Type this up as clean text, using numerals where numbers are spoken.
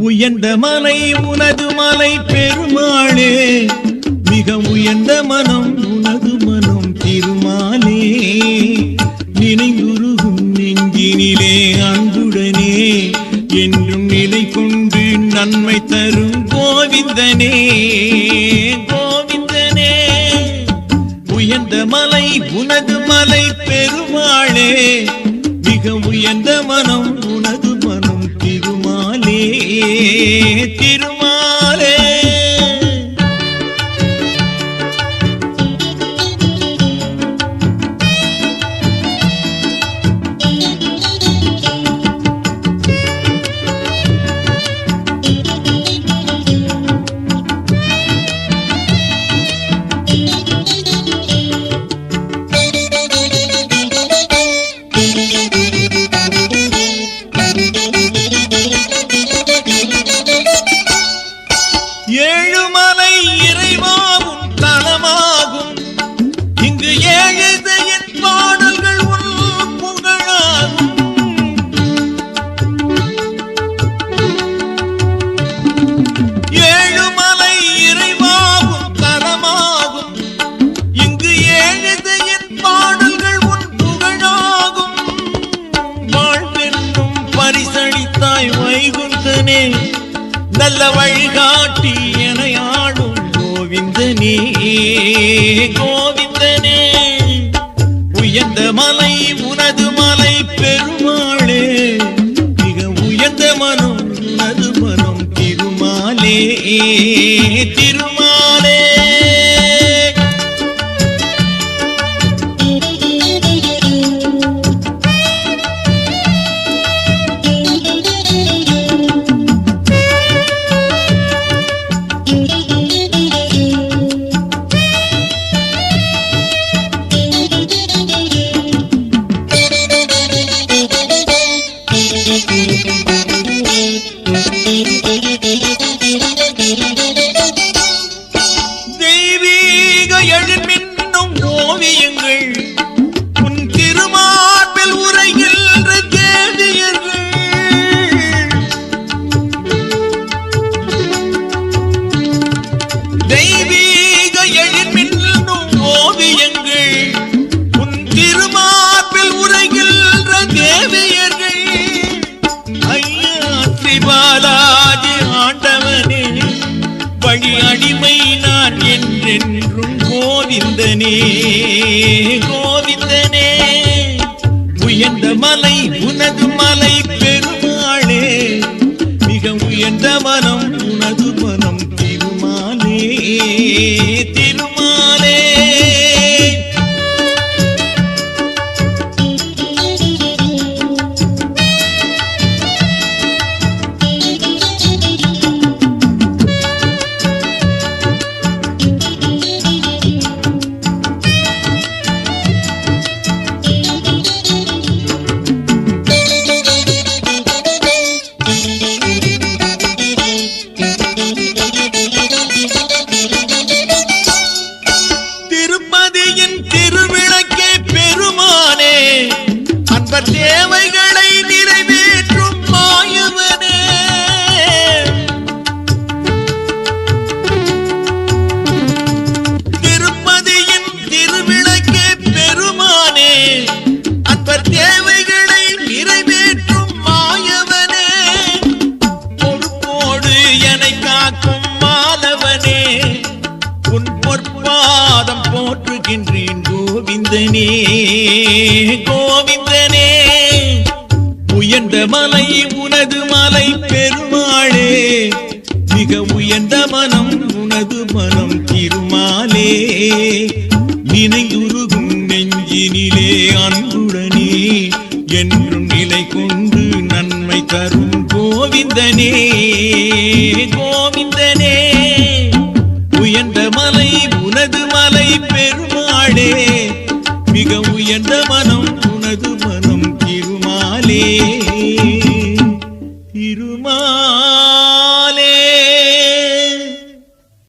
உயர்ந்த மலை உனது மலை பெருமாளே, மிக உயர்ந்த மனம் உனது மனம் திருமாலே. நினைவுருகும் நெஞ்சினிலே அன்புடனே என்றும் நிலை கொண்டு நன்மை தரும் கோவிந்தனே கோவிந்தனே. உயர்ந்த மலை உனது மலை பெருமாளே, மிக உயர்ந்த மனம் உனது மனம் திருமாலே திருமாலே. ஏழுமலை இறைவாவும் தலமாகும், இங்கு ஏழுதையின் பாடல்கள் உள் புகழாகும். ஏழுமலை இறைவாவும் தலமாகும், இங்கு ஏழுதையின் பாடல்கள் உள் புகழாகும். வாழ்வென்னும் பரிசளித்தாய் வைகுந்தனே, நல்ல வழிகாட்டி என ஆடும் கோவிந்தனே கோவிந்தனே. உயர்ந்த மலை உனது மலை பெருமாளே, மிக உயர்ந்த மனம் உனது மனம் திருமாலே திருமாலே. தெய்வீக எழுமின்னும் ஓவியங்கள் உன் திருமார்பில் உரைகின்ற தேவியர்கள். தெய்வீக எழுமின்னும் ஓவியங்கள் உன் திருமார்பில் உரைகின்ற தேவியர்கள். ஐயா ஸ்ரீபாலாஜி ஆண்டவனே, வழி அடிமை நான் என்றென்றும் கோவிந்தனே கோவிந்தனே. உயர்ந்த மலை உனது மலை பெருமாளே, மிக உயர்ந்த மனம் உனது மனம் திருமாலே திருமாலே. திருப்பதியின் திருவிளக்கே பெருமானே, அன்பர் தேவைகளை நிறைவேற்றும் மாயவனே. திருப்பதியின் திருவிளக்கே பெருமானே, அன்பர் தேவைகளை நிறைவேற்றும் மாயவனே. பொறுப்போடு என்னை காக்கும் மாலவனே, உன் பொற்பாதம் போற்றுகின்றேன் கோவிந்தனே கோவிந்தனே. உயர்ந்த மலை உனது மலை பெருமாளே, மிக உயர்ந்த மனம் உனது மனம் திருமாலே. நினைவுருகும் நெஞ்சினிலே அன்புடனே என்றும் நிலை கொண்டு நன்மை தரும் கோவிந்தனே கோவிந்தனே உயர்ந்த மலை உனது மலை பெருமாளே மிக உயர்ந்த மனம் உனது மனம் திருமாலே